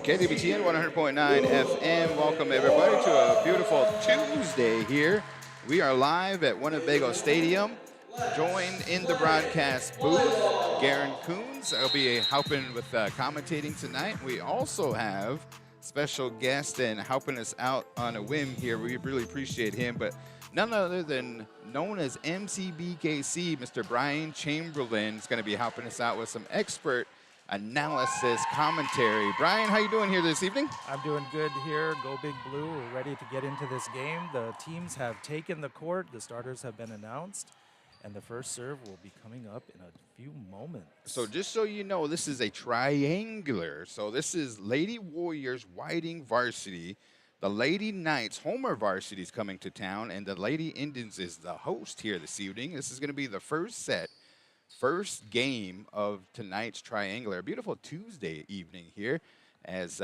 KDBTN 100.9 FM. Welcome everybody to a beautiful Tuesday here. We are live at Winnebago Stadium. Joined in the broadcast booth, Garen Coons. I'll be helping with commentating tonight. We also have special guest and helping us out on a whim here. We really appreciate him, but none other than known as MCBKC, Mr. Brian Chamberlain is going to be helping us out with some expert analysis commentary. Brian, how you doing here this evening? I'm doing good here. Go Big Blue. We're ready to get into this game. The teams have taken the court. The starters have been announced. And the first serve will be coming up in a few moments. So just so you know, this is a triangular. So this is Lady Warriors Whiting Varsity. The Lady Knights Homer Varsity is coming to town. And the Lady Indians is the host here this evening. This is going to be the first game of tonight's triangular. A beautiful Tuesday evening here as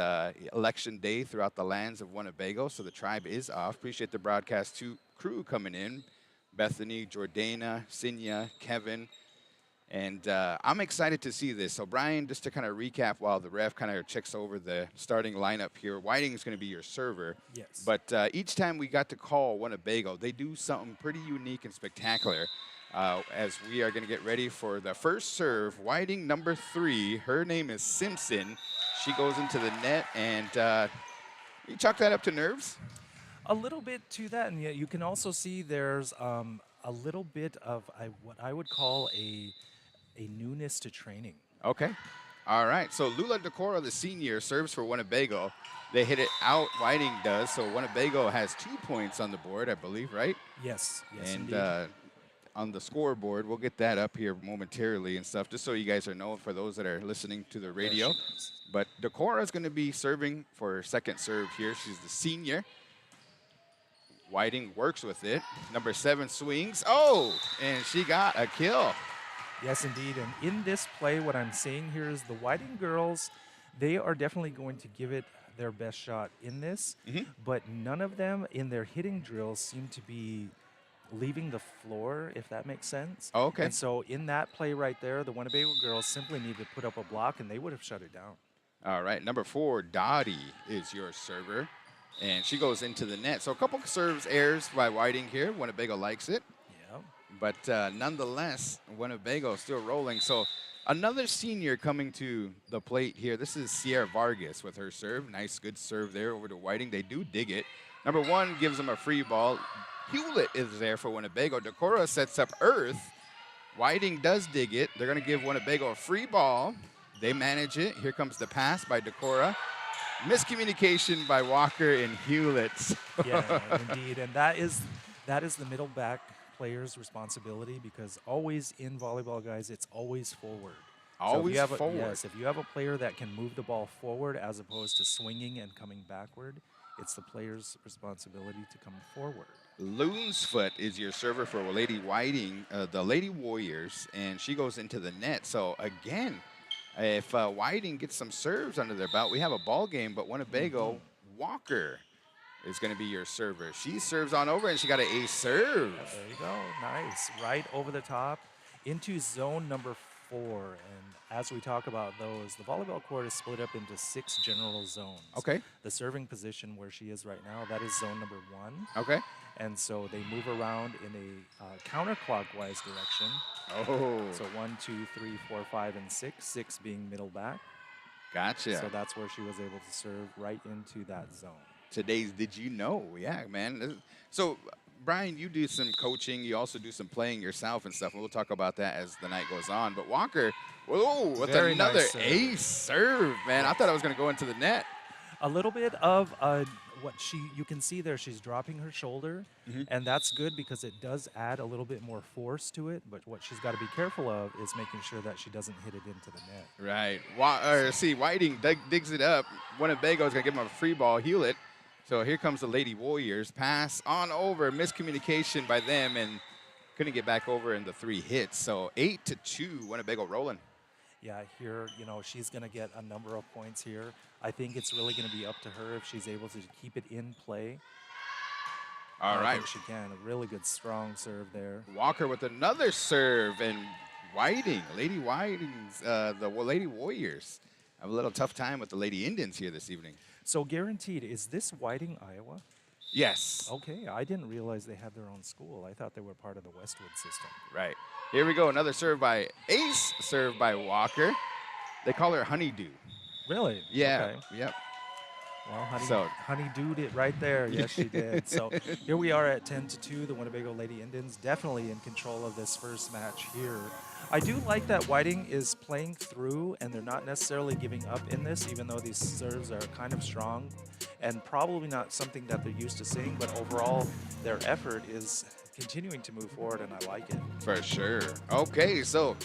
election day throughout the lands of Winnebago. So the tribe is off. Appreciate the broadcast crew coming in. Bethany, Jordana, Sinya, Kevin. And I'm excited to see this. So Brian, just to kind of recap while the ref kind of checks over the starting lineup here, Whiting is going to be your server. Yes. But each time we got to call Winnebago, they do something pretty unique and spectacular. As we are going to get ready for the first serve, Whiting number 3. Her name is Simpson. She goes into the net, and you chalk that up to nerves? A little bit to that, and you can also see there's a little bit of what I would call a newness to training. Okay. All right. So Lula Decora, the senior, serves for Winnebago. They hit it out. Whiting does. So Winnebago has 2 points on the board, I believe, right? Yes. Yes, and indeed. On the scoreboard, we'll get that up here momentarily and stuff, just so you guys are known for those that are listening to the radio. But Decora is going to be serving for her second serve here. She's the senior. Whiting works with it. Number 7 swings. Oh, and she got a kill. Yes, indeed. And in this play, what I'm saying here is the Whiting girls, they are definitely going to give it their best shot in this, but none of them in their hitting drills seem to be leaving the floor, if that makes sense. Oh, okay. And so in that play right there, the Winnebago girls simply need to put up a block, and they would have shut it down. All right, number 4, Dottie is your server, and she goes into the net. So a couple serves airs by Whiting here. Winnebago likes it. Yeah. But nonetheless, Winnebago still rolling. So another senior coming to the plate here. This is Sierra Vargas with her serve. Nice, good serve there over to Whiting. They do dig it. Number 1 gives them a free ball. Hewlett is there for Winnebago. Decora sets up Earth. Whiting does dig it. They're going to give Winnebago a free ball. They manage it. Here comes the pass by Decora. Miscommunication by Walker and Hewlett. Yeah, indeed. And that is the middle back player's responsibility, because always in volleyball, guys, it's always forward. Always so forward. Yes, if you have a player that can move the ball forward as opposed to swinging and coming backward, it's the player's responsibility to come forward. Loonsfoot is your server for Lady Whiting, the Lady Warriors, and she goes into the net. So again, if Whiting gets some serves under their belt, we have a ball game. But Winnebago, Walker is going to be your server. She serves on over, and she got an ace serve. Yeah, there you go. Nice. Right over the top into zone number 4. And as we talk about those, the volleyball court is split up into 6 general zones. Okay. The serving position where she is right now, that is zone number 1. Okay. And so they move around in a counterclockwise direction. Oh. So 1, 2, 3, 4, 5, and 6. 6 being middle back. Gotcha. So that's where she was able to serve right into that zone. Today's Did You Know? Yeah, man. So, Brian, you do some coaching. You also do some playing yourself and stuff. And we'll talk about that as the night goes on. But Walker, whoa, with Very another nice serve. ace serve, man. I thought I was going to go into the net. A little bit of you can see there, she's dropping her shoulder, and that's good because it does add a little bit more force to it. But what she's got to be careful of is making sure that she doesn't hit it into the net. Right. See, Whiting digs it up. Winnebago is going to give him a free ball, heel it. So here comes the Lady Warriors. Pass on over. Miscommunication by them, and couldn't get back over in the 3 hits. So 8-2, Winnebago rolling. Yeah, here, she's going to get a number of points here. I think it's really going to be up to her if she's able to keep it in play. All right. I think she can. A really good, strong serve there. Walker with another serve, and Whiting, Lady Whiting's, the Lady Warriors have a little tough time with the Lady Indians here this evening. So guaranteed, is this Whiting, Iowa? Yes. Okay, I didn't realize they had their own school. I thought they were part of the Westwood system. Right. Here we go. Another serve by Ace, serve by Walker. They call her Honeydew. Really? Yeah. Okay. Yep. Well, Honey dooed it right there. Yes, she did. So here we are at 10-2. The Winnebago Lady Indians definitely in control of this first match here. I do like that Whiting is playing through, and they're not necessarily giving up in this, even though these serves are kind of strong and probably not something that they're used to seeing. But overall, their effort is continuing to move forward, and I like it. For sure. Okay, so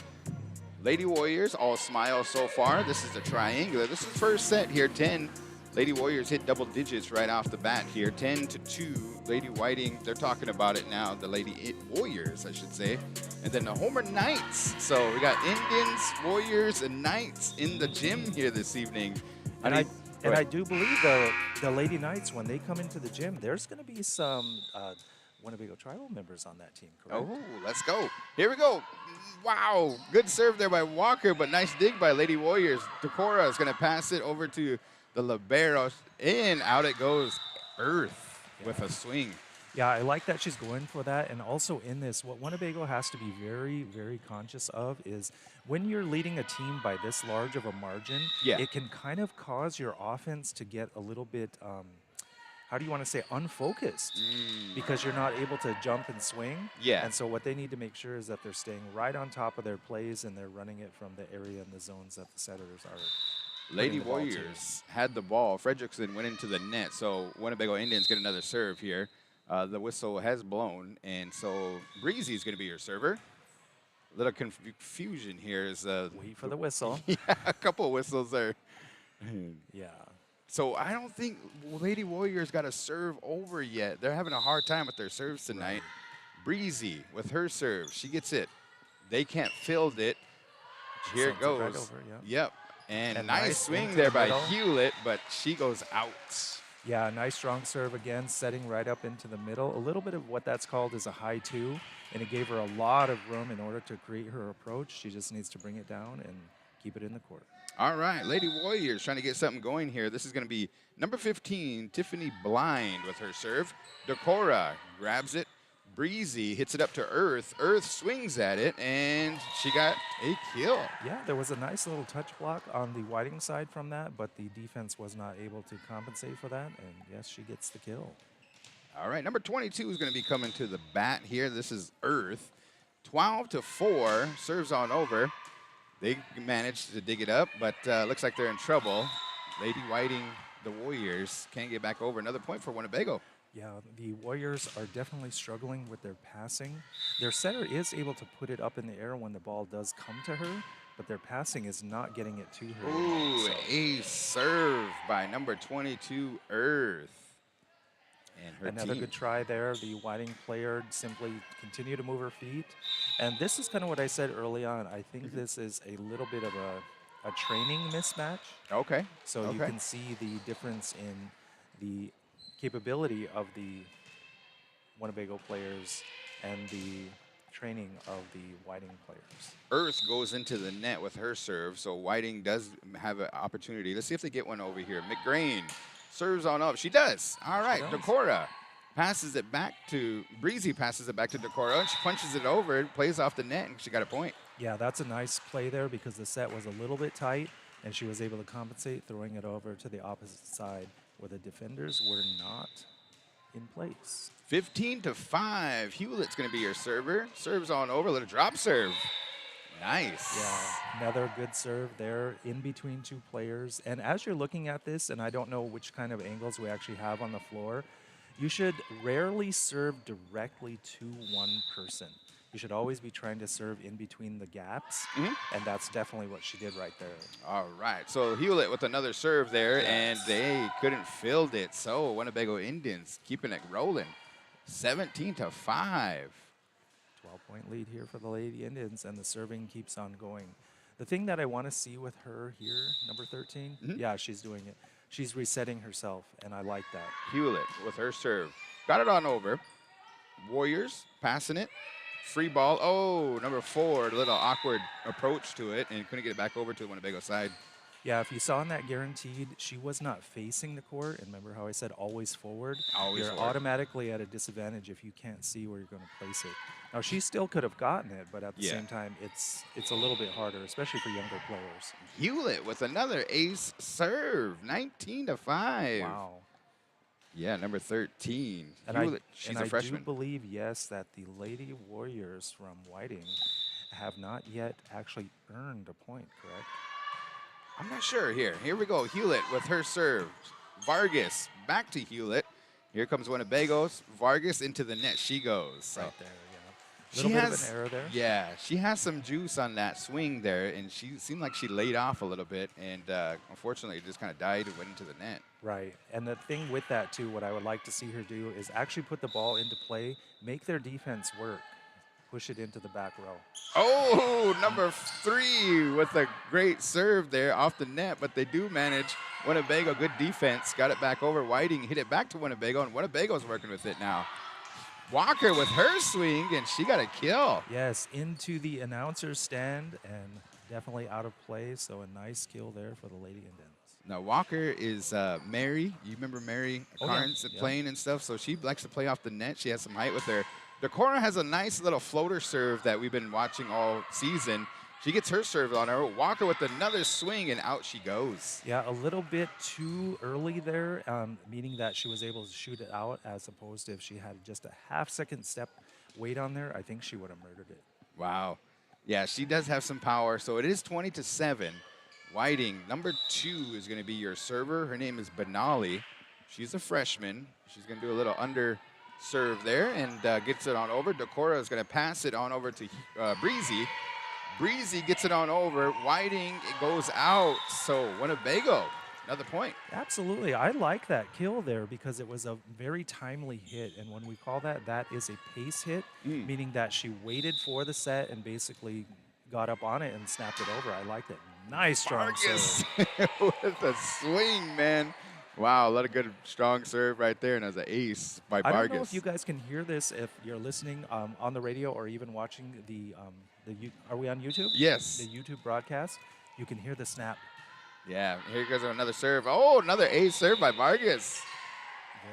Lady Warriors all smile so far. This is a triangular. This is first set here, 10. Lady Warriors hit double digits right off the bat here, 10-2. Lady Whiting, they're talking about it now, the Lady Warriors, I should say. And then the Homer Knights. So we got Indians, Warriors, and Knights in the gym here this evening. And I do believe the Lady Knights, when they come into the gym, there's going to be some Winnebago Tribal members on that team, correct? Oh, let's go. Here we go. Wow, good serve there by Walker, but nice dig by Lady Warriors. Decora is going to pass it over to the liberos, and out it goes. Earth with a swing. Yeah, I like that she's going for that. And also in this, what Winnebago has to be very, very conscious of is when you're leading a team by this large of a margin, it can kind of cause your offense to get a little bit, how do you want to say, unfocused, because you're not able to jump and swing. Yeah. And so what they need to make sure is that they're staying right on top of their plays and they're running it from the area and the zones that the setters are. Lady Warriors had the ball. Fredrickson went into the net, so Winnebago Indians get another serve here. The whistle has blown, and so Breezy is going to be your server. A little confusion here is wait for the whistle. Yeah, a couple of whistles there. Yeah. So I don't think Lady Warriors got a serve over yet. They're having a hard time with their serves tonight. Right. Breezy with her serve. She gets it. They can't field it. Here it goes. Right over, Yep. And nice swing there by Hewlett, but she goes out. Yeah, nice strong serve again, setting right up into the middle. A little bit of what that's called is a high 2, and it gave her a lot of room in order to create her approach. She just needs to bring it down and keep it in the court. All right, Lady Warriors trying to get something going here. This is going to be number 15, Tiffany Blind with her serve. Decora grabs it. Breezy hits it up to Earth. Earth swings at it, and she got a kill. Yeah, there was a nice little touch block on the Whiting side from that, but the defense was not able to compensate for that, and yes, she gets the kill. All right, number 22 is going to be coming to the bat here. This is Earth. 12-4, serves on over. They managed to dig it up, but looks like they're in trouble. Lady Whiting, the Warriors, can't get back over. Another point for Winnebago. Yeah, the Warriors are definitely struggling with their passing. Their setter is able to put it up in the air when the ball does come to her, but their passing is not getting it to her. Ooh, a serve by number 22, Earth. And her Another good try there. The Whiting player simply continued to move her feet. And this is kind of what I said early on. I think this is a little bit of a training mismatch. Okay. So you can see the difference in the capability of the Winnebago players and the training of the Whiting players. Earth goes into the net with her serve, so Whiting does have an opportunity. Let's see if they get one over here. McGrain serves on up. She does. All right, Decora passes it back to Breezy. Passes it back to Decora, and she punches it over. Plays off the net, and she got a point. Yeah, that's a nice play there because the set was a little bit tight, and she was able to compensate, throwing it over to the opposite side where the defenders were not in place. 15-5. Hewlett's going to be your server. Serves on over. Little drop serve. Nice. Yeah, another good serve there in between two players. And as you're looking at this, and I don't know which kind of angles we actually have on the floor, you should rarely serve directly to one person. You should always be trying to serve in between the gaps, and that's definitely what she did right there. All right, so Hewlett with another serve there, and they couldn't field it. So Winnebago Indians keeping it rolling, 17-5. 12-point lead here for the Lady Indians, and the serving keeps on going. The thing that I want to see with her here, number 13, yeah, she's doing it. She's resetting herself, and I like that. Hewlett with her serve. Got it on over. Warriors passing it. Free ball. Oh, number 4, a little awkward approach to it, and couldn't get it back over to the Winnebago side. Yeah, if you saw in that guaranteed, she was not facing the court. And remember how I said always forward? Always You're forward. Automatically at a disadvantage if you can't see where you're going to place it. Now, she still could have gotten it, but at the same time, it's a little bit harder, especially for younger players. Hewlett with another ace serve, 19-5. Wow. Yeah, number 13. And Hewlett, she's a freshman. I do believe, yes, that the Lady Warriors from Whiting have not yet actually earned a point, correct? I'm not sure here. Here we go. Hewlett with her serve. Vargas back to Hewlett. Here comes Winnebago's. Vargas into the net. She goes. So right there, yeah. Little bit of an error there. Yeah, she has some juice on that swing there, and she seemed like she laid off a little bit, and unfortunately, it just kind of died and went into the net. Right, and the thing with that, too, what I would like to see her do is actually put the ball into play, make their defense work, push it into the back row. Oh, number 3 with a great serve there off the net, but they do manage. Winnebago, good defense, got it back over. Whiting hit it back to Winnebago, and Winnebago's working with it now. Walker with her swing, and she got a kill. Yes, into the announcer's stand, and definitely out of play, so a nice kill there for the Lady Indians. Now, Walker is Mary. You remember Mary Carnes playing and stuff, so she likes to play off the net. She has some height with her. Decora has a nice little floater serve that we've been watching all season. She gets her serve on her. Walker with another swing, and out she goes. Yeah, a little bit too early there, meaning that she was able to shoot it out as opposed to if she had just a half-second step weight on there, I think she would have murdered it. Wow. Yeah, she does have some power, so it is 20-7. Whiting, number 2 is going to be your server. Her name is Benali. She's a freshman. She's going to do a little under serve there and gets it on over. Decora is going to pass it on over to Breezy. Breezy gets it on over. Whiting, it goes out. So Winnebago, another point. Absolutely. I like that kill there because it was a very timely hit. And when we call that, that is a pace hit, meaning that she waited for the set and basically got up on it and snapped it over. I like it. Nice strong serve. With a swing, man. Wow, a lot of good strong serve right there, and as an ace by Vargas. I don't know if you guys can hear this if you're listening on the radio or even watching are we on YouTube? Yes. The YouTube broadcast. You can hear the snap. Yeah, here goes another serve. Oh, another ace serve by Vargas.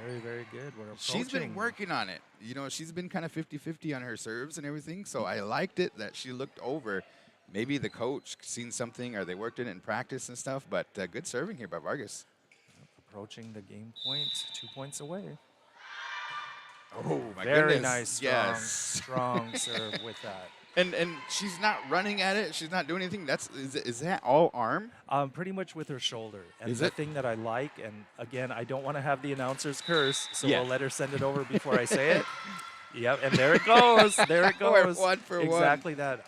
Very, very good. We're approaching. She's been working on it. You know, she's been kind of 50-50 on her serves and everything, so I liked it that she looked over. Maybe the coach seen something or they worked in it in practice and stuff, but good serving here by Vargas. Approaching the game point, 2 points away. Oh, my Very goodness. nice, strong serve with that. And she's not running at it. She's not doing anything. Is that all arm? Pretty much with her shoulder. And Is the it? thing that I like, and again, I don't want to have the announcer's curse, so Yeah. we'll let her send it over before I say it. Yep, and there it goes. There it goes. One for one. Exactly that.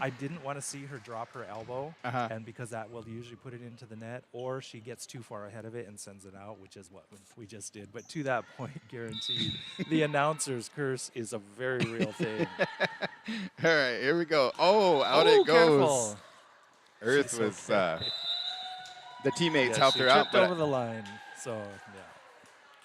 I didn't want to see her drop her elbow, Uh-huh. and because that will usually put it into the net, or she gets too far ahead of it and sends it out, which is what we just did. But to that point, guaranteed, the announcer's curse is a very real thing. All right, here we go. Oh, out Oh, it goes. careful. Earth She's was okay. the teammates Yeah, helped she her out, tripped but over the line. So, yeah.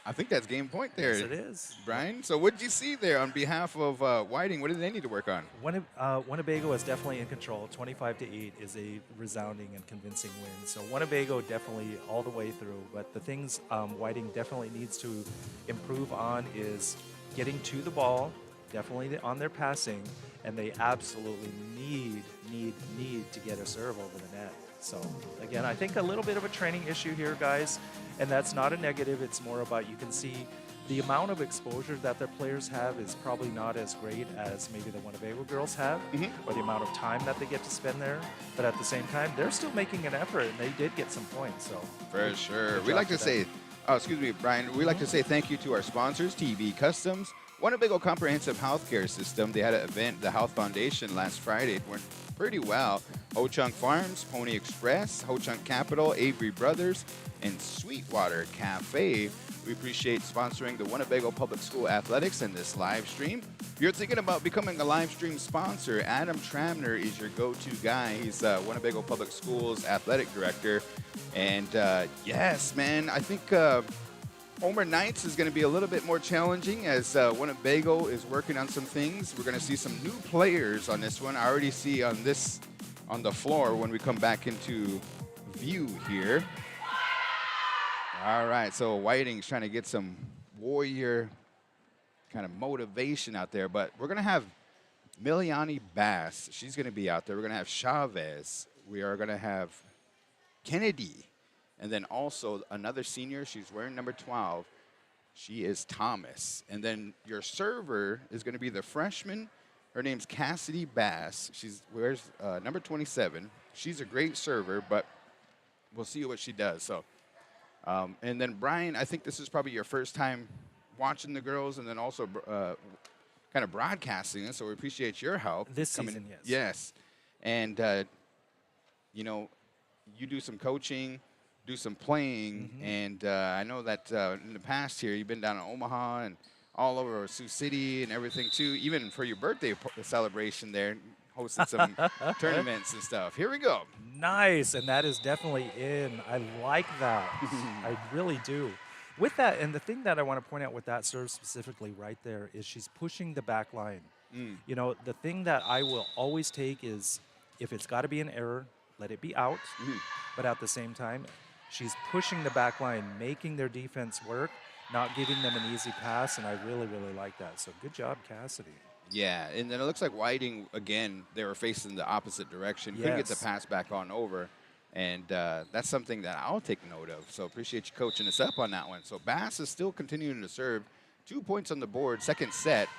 I think that's game point there, Yes, it is. Brian. So what did you see there on behalf of Whiting? What do they need to work on? Winnebago is definitely in control. 25-8 is a resounding and convincing win. So Winnebago definitely all the way through. But the things Whiting definitely needs to improve on is getting to the ball, definitely on their passing, and they absolutely need to get a serve over the net. So again, I think a little bit of a training issue here, guys, and that's not a negative. It's more about you can see the amount of exposure that their players have is probably not as great as maybe the Winnebago girls have, or the amount of time that they get to spend there. But at the same time, they're still making an effort, and they did get some points. So for sure, we like to say, excuse me, Brian. We like to say thank you to our sponsors, TV Customs, Winnebago Comprehensive Healthcare System. They had an event, the Health Foundation, last Friday. It went pretty well. Ho Chunk Farms, Pony Express, Ho Chunk Capital, Avery Brothers, and Sweetwater Cafe. We appreciate sponsoring the Winnebago Public School Athletics in this live stream. If you're thinking about becoming a live stream sponsor, Adam Tramner is your go-to guy. He's Winnebago Public Schools Athletic Director. And yes, man, I think Homer Knights is going to be a little bit more challenging as Winnebago is working on some things. We're going to see some new players on this one. I already see on the floor when we come back into view here. All right, so Whiting's trying to get some Warrior kind of motivation out there, but we're going to have Miliani Bass. She's going to be out there. We're going to have Chavez. We are going to have Kennedy. And then also another senior. She's wearing number 12. She is Thomas. And then your server is going to be the freshman. Her name's Cassidy Bass. She wears number 27. She's a great server, but we'll see what she does. So. And then, Brian, I think this is probably your first time watching the girls and then also kind of broadcasting it, so we appreciate your help. This season, yes. Yes. And, you know, you do some coaching, do some playing, and I know that in the past here you've been down in Omaha and all over Sioux City and everything, too, even for your birthday celebration there, hosted some tournaments and stuff. Here we go. Nice, and that is definitely in. I like that. I really do. With that, and the thing that I want to point out with that serve specifically right there is she's pushing the back line. You know, the thing that I will always take is if it's got to be an error, let it be out. But at the same time, she's pushing the back line, making their defense work, not giving them an easy pass, and I really, really like that. So good job, Cassidy. Yeah, and then it looks like Whiting, again, they were facing the opposite direction. Couldn't get the pass back on over, and that's something that I'll take note of. So appreciate you coaching us up on that one. So Bass is still continuing to serve. 2 points on the board, second set.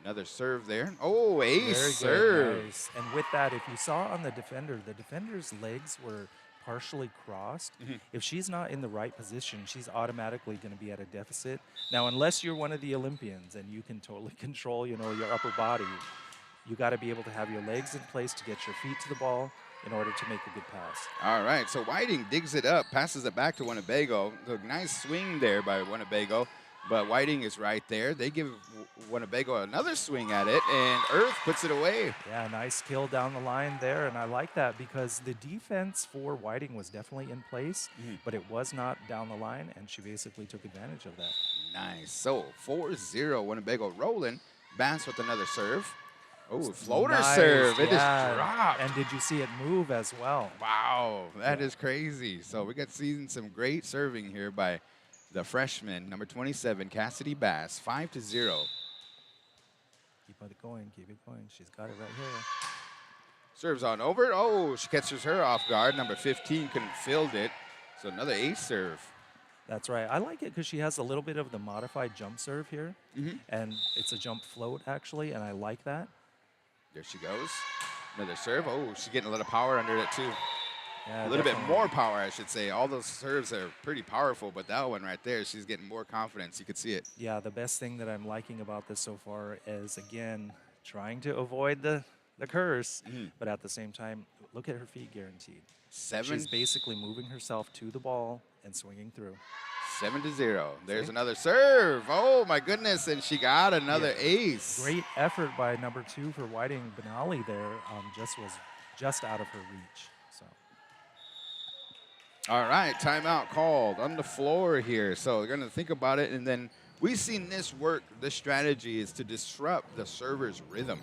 Another serve there. Oh, ace serve. Nice. And with that, if you saw on the defender's legs were partially crossed. If she's not in the right position, she's automatically going to be at a deficit. Now, unless you're one of the Olympians and you can totally control, you know, your upper body, you got to be able to have your legs in place to get your feet to the ball in order to make a good pass. All right, so Whiting digs it up, passes it back to Winnebago. A nice swing there by Winnebago, but Whiting is right there. They give Winnebago another swing at it, and Earth puts it away. Yeah, nice kill down the line there, and I like that because the defense for Whiting was definitely in place, but it was not down the line, and she basically took advantage of that. Nice. So 4-0, Winnebago rolling. Bass with another serve. Oh, floater serve. It just dropped. And did you see it move as well? Wow, that is crazy. So we got seeing some great serving here by the freshman, number 27, Cassidy Bass, 5-0. Keep it going, keep it going. She's got it right here. Serves on over. Oh, she catches her off guard. Number 15 couldn't field it. So another ace serve. That's right. I like it because she has a little bit of the modified jump serve here. And it's a jump float, actually, and I like that. There she goes. Another serve. Oh, she's getting a little power under it, too. Yeah, a little bit more power, I should say. All those serves are pretty powerful, but that one right there, she's getting more confidence. You could see it. Yeah, the best thing that I'm liking about this so far is, again, trying to avoid the curse, but at the same time, look at her feet guaranteed. She's basically moving herself to the ball and swinging through. 7-0. There's another serve. Oh, my goodness, and she got another ace. Great effort by number 2 for Whiting. Benali there was just out of her reach. So All right, timeout called on the floor here. So we're going to think about it. And then we've seen this work. This strategy is to disrupt the server's rhythm.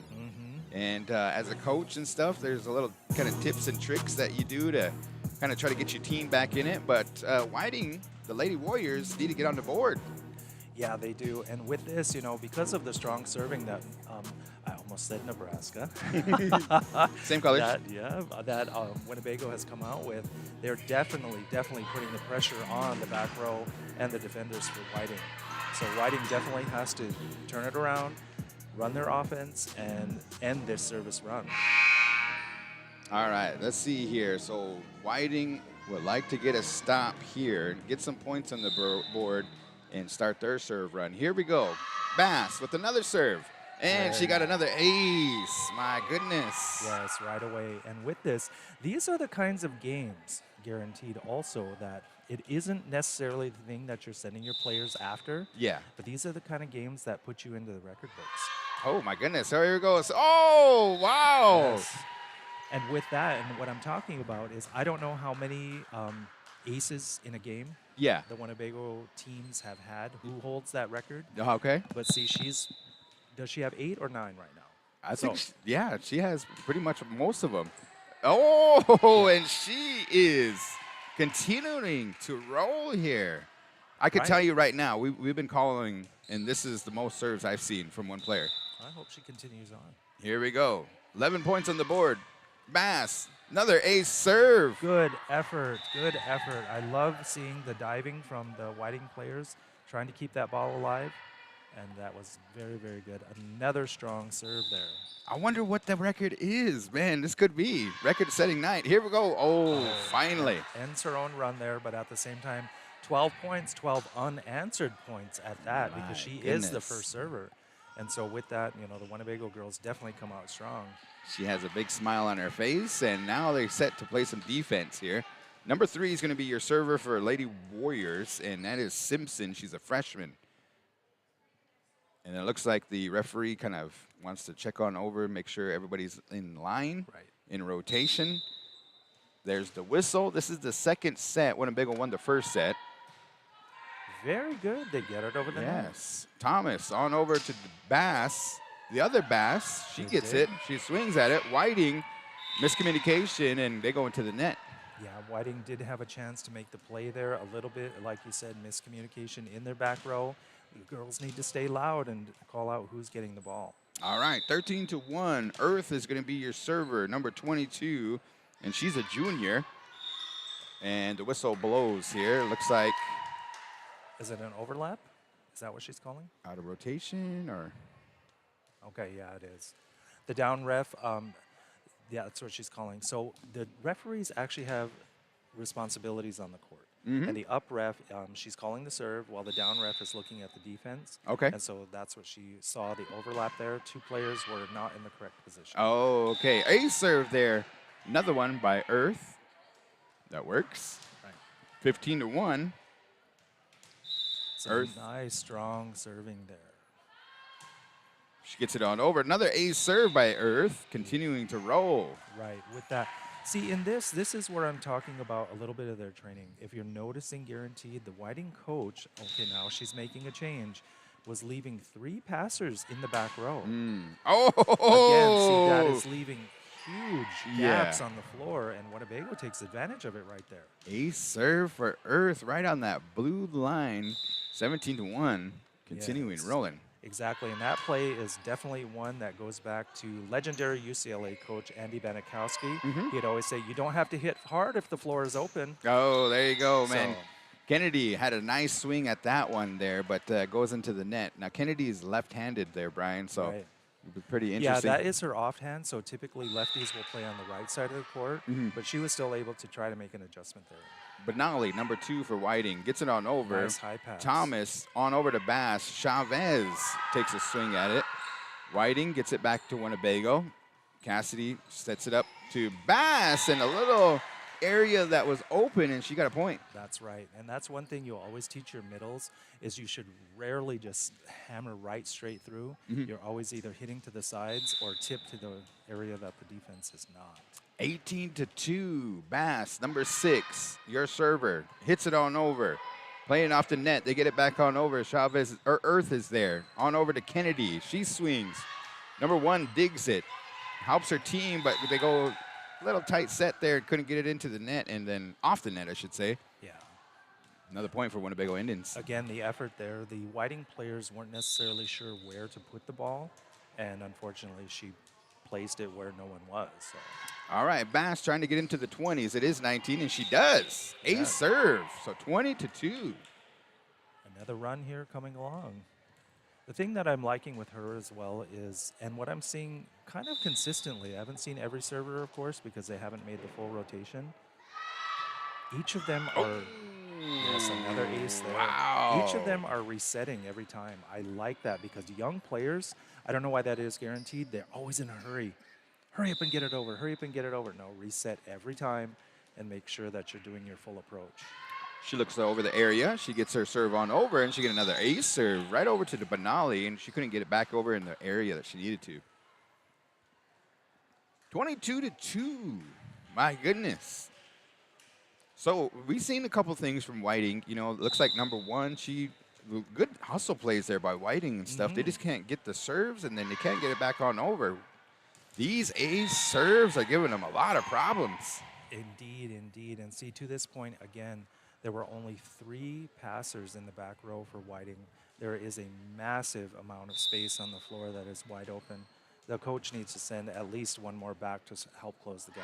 And as a coach and stuff, there's a little kind of tips and tricks that you do to kind of try to get your team back in it. But Whiting, the Lady Warriors, need to get on the board. Yeah, they do. And with this, because of the strong serving that I almost said Nebraska. Same colors. that Winnebago has come out with, they're definitely putting the pressure on the back row and the defenders for Whiting. So Whiting definitely has to turn it around, run their offense, and end their service run. All right, let's see here. So Whiting would like to get a stop here, get some points on the board, and start their serve run. Here we go. Bass with another serve. And she got another ace. My goodness. Yes, right away. And with this, these are the kinds of games, guaranteed also, that it isn't necessarily the thing that you're sending your players after. Yeah. But these are the kind of games that put you into the record books. Oh, my goodness. So here it goes. Oh, wow. Yes. And with that, and what I'm talking about is I don't know how many aces in a game Yeah. the Winnebago teams have had. Who holds that record? Okay. But see, does she have 8 or 9 right now? I think, she has pretty much most of them. Oh, and she is continuing to roll here. I can tell you right now, we've been calling, and this is the most serves I've seen from one player. I hope she continues on. Here we go. 11 points on the board. Bass, another ace serve. Good effort, good effort. I love seeing the diving from the Whiting players, trying to keep that ball alive. And that was very, very good. Another strong serve there. I wonder what the record is. Man, this could be record-setting night. Here we go. Oh, finally. Ends her own run there, but at the same time, 12 points, 12 unanswered points at that, because she is the first server. And so with that, the Winnebago girls definitely come out strong. She has a big smile on her face, and now they're set to play some defense here. Number 3 is going to be your server for Lady Warriors, and that is Simpson. She's a freshman. And it looks like the referee kind of wants to check on over, make sure everybody's in line, in rotation. There's the whistle. This is the second set. Winnebago won the first set. Very good. They get it over the net. Yes. Thomas on over to the Bass. The other Bass, she gets it. She swings at it. Whiting, miscommunication, and they go into the net. Yeah, Whiting did have a chance to make the play there a little bit. Like you said, miscommunication in their back row. The girls need to stay loud and call out who's getting the ball. All right, 13-1. Earth is going to be your server, number 22, and she's a junior. And the whistle blows here. Looks like. Is it an overlap? Is that what she's calling? Out of rotation or? Okay, yeah, it is. The down ref, yeah, that's what she's calling. So the referees actually have responsibilities on the court. And the up ref, she's calling the serve while the down ref is looking at the defense. Okay. And so that's what she saw, the overlap there. 2 players were not in the correct position. Oh, okay. A serve there. Another one by Earth. That works. Right. 15-1. Earth. Nice, strong serving there. She gets it on over. Another A serve by Earth, continuing to roll. Right, with that. See, in this is where I'm talking about a little bit of their training. If you're noticing, guaranteed, the Whiting coach, okay, now she's making a change, was leaving 3 passers in the back row. Oh! Again, see, that is leaving huge gaps on the floor, and Winnebago takes advantage of it right there. A serve for Earth right on that blue line. 17-1, continuing rolling. Exactly, and that play is definitely one that goes back to legendary UCLA coach Andy Banikowski. He'd always say, you don't have to hit hard if the floor is open. Oh, there you go, man. Kennedy had a nice swing at that one there, but goes into the net. Now, Kennedy is left-handed there, Brian, so it'd be pretty interesting. Yeah, that is her offhand, so typically lefties will play on the right side of the court, but she was still able to try to make an adjustment there. Benali, number 2 for Whiting, gets it on over. Nice high pass. Thomas on over to Bass. Chavez takes a swing at it. Whiting gets it back to Winnebago. Cassidy sets it up to Bass, and a little area that was open, and she got a point. That's right. And that's one thing you always teach your middles is you should rarely just hammer right straight through. You're always either hitting to the sides or tip to the area that the defense is not. 18-2. Bass, number 6, your server, hits it on over. Playing off the net. They get it back on over. Chavez, or Earth is there. On over to Kennedy. She swings. Number 1 digs it. Helps her team, but they go a little tight set there. Couldn't get it into the net, and then off the net, I should say. Yeah. Another point for Winnebago Indians. Again, the effort there. The Whiting players weren't necessarily sure where to put the ball, and unfortunately, she placed it where no one was. So. All right, Bass trying to get into the 20s. It is 19, and she does. Ace serve, so 20-2. Another run here coming along. The thing that I'm liking with her as well is, and what I'm seeing kind of consistently, I haven't seen every server, of course, because they haven't made the full rotation. Each of them are, yes, another ace there. Wow. Each of them are resetting every time. I like that because young players, I don't know why that is guaranteed, they're always in a hurry. Hurry up and get it over, hurry up and get it over. No, reset every time and make sure that you're doing your full approach. She looks over the area. She gets her serve on over, and she get another ace serve right over to the Benali, and she couldn't get it back over in the area that she needed to. 22-2. My goodness. So we've seen a couple things from Whiting. You know, it looks like number 1, good hustle plays there by Whiting and stuff. They just can't get the serves, and then they can't get it back on over. These ace serves are giving them a lot of problems. Indeed, indeed. And see, to this point, again, there were only 3 passers in the back row for Whiting. There is a massive amount of space on the floor that is wide open. The coach needs to send at least one more back to help close the gap.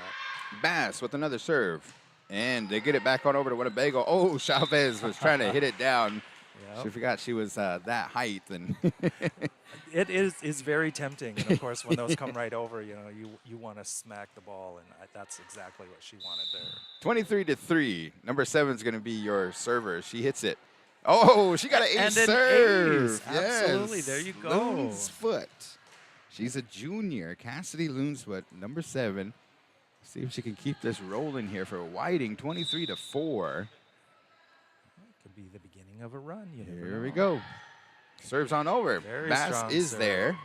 Bass with another serve. And they get it back on over to Winnebago. Oh, Chavez was trying to hit it down. She forgot she was that height. And it is very tempting. And, of course, when those come right over, you know, you want to smack the ball. And that's exactly what she wanted there. 23-3. Number 7 is going to be your server. She hits it. Oh, she got an ace serve. Ace. Absolutely. Yes. There you go. Loonsfoot. She's a junior. Cassidy Loonsfoot, number 7. See if she can keep this rolling here for Whiting. 23-4. Could be the beginning of a run. You never Here know. we go. Serves on over. Very Bass strong is serve. there.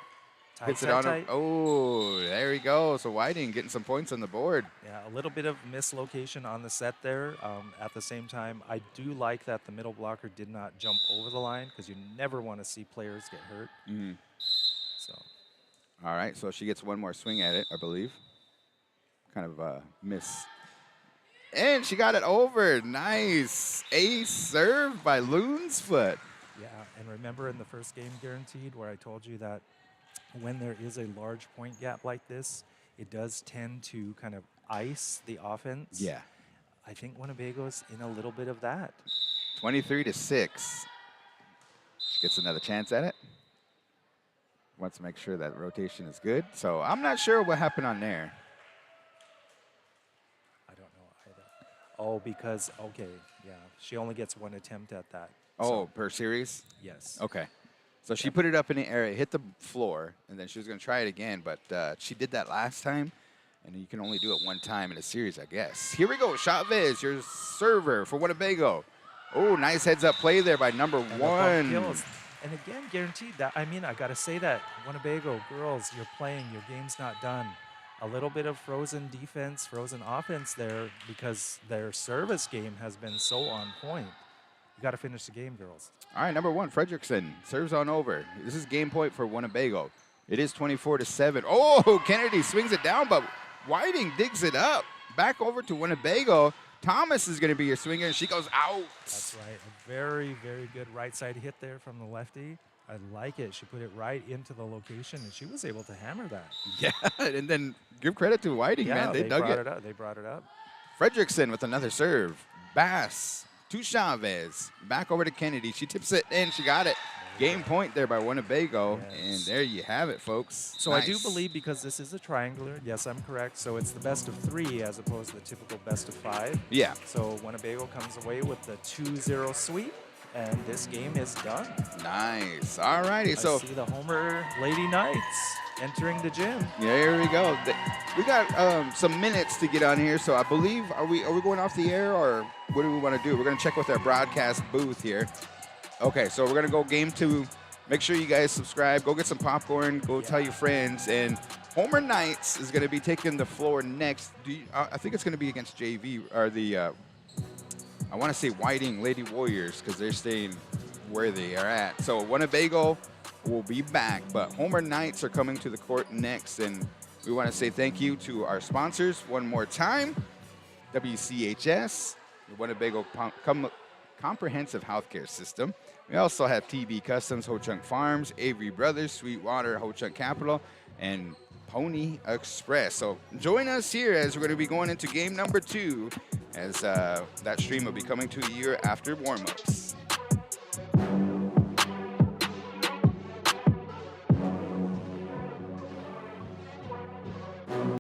Tight, Hits it tight, on. tight. Oh, there we go. So Whiting getting some points on the board. Yeah, a little bit of mislocation on the set there. At the same time, I do like that the middle blocker did not jump over the line because you never want to see players get hurt. So. All right, so she gets one more swing at it, I believe. Kind of a miss. And she got it over. Nice. Ace serve by Loonsfoot. Yeah, and remember in the first game guaranteed where I told you that when there is a large point gap like this, it does tend to kind of ice the offense. Yeah. I think Winnebago's in a little bit of that. 23-6. She gets another chance at it. Wants to make sure that rotation is good. So I'm not sure what happened on there. I don't know either. Oh, because, okay, yeah, she only gets one attempt at that. Oh, So, per series? yes. Okay. So she put it up in the air, hit the floor, and then she was going to try it again. But she did that last time, and you can only do it one time in a series, I guess. Here we go. Chavez, your server for Winnebago. Oh, nice heads-up play there by number And the bump 1. kills. And again, guaranteed that. I mean, I got to say that Winnebago girls, you're playing. Your game's not done. A little bit of frozen defense, frozen offense there because their service game has been so on point. You got to finish the game, girls. All right, number 1, Fredrickson serves on over. This is game point for Winnebago. It is 24-7. Oh, Kennedy swings it down, but Whiting digs it up. Back over to Winnebago. Thomas is going to be your swinger, and she goes out. That's right. A very, very good right side hit there from the lefty. I like it. She put it right into the location, and she was able to hammer that. Yeah, and then give credit to Whiting, man. They dug brought it. up. They brought it up. Fredrickson with another serve. Bass to Chavez. Back over to Kennedy. She tips it, and she got it. Game point there by Winnebago, and there you have it, folks. So Nice. I do believe because this is a triangular, yes, I'm correct. So it's the best of 3 as opposed to the typical best of 5. Yeah. So Winnebago comes away with the 2-0 sweep, And this game is done. Nice. All righty. I So see the Homer Lady Knights entering the gym. there we go. We got some minutes to get on here. So I believe are we going off the air or what do we want to do? We're gonna check with our broadcast booth here. Okay, so we're gonna go game 2. Make sure you guys subscribe. Go get some popcorn. Go tell your friends. And Homer Knights is gonna be taking the floor next. I think it's gonna be against JV or the. I want to say Whiting Lady Warriors because they're staying where they are at. So Winnebago will be back, but Homer Knights are coming to the court next. And we want to say thank you to our sponsors one more time. WCHS, the Winnebago Comprehensive Healthcare System. We also have TB Customs, Ho Chunk Farms, Avery Brothers, Sweetwater, Ho Chunk Capital, and Pony Express. So join us here as we're going to be going into game number 2 as that stream will be coming to you after warm-ups.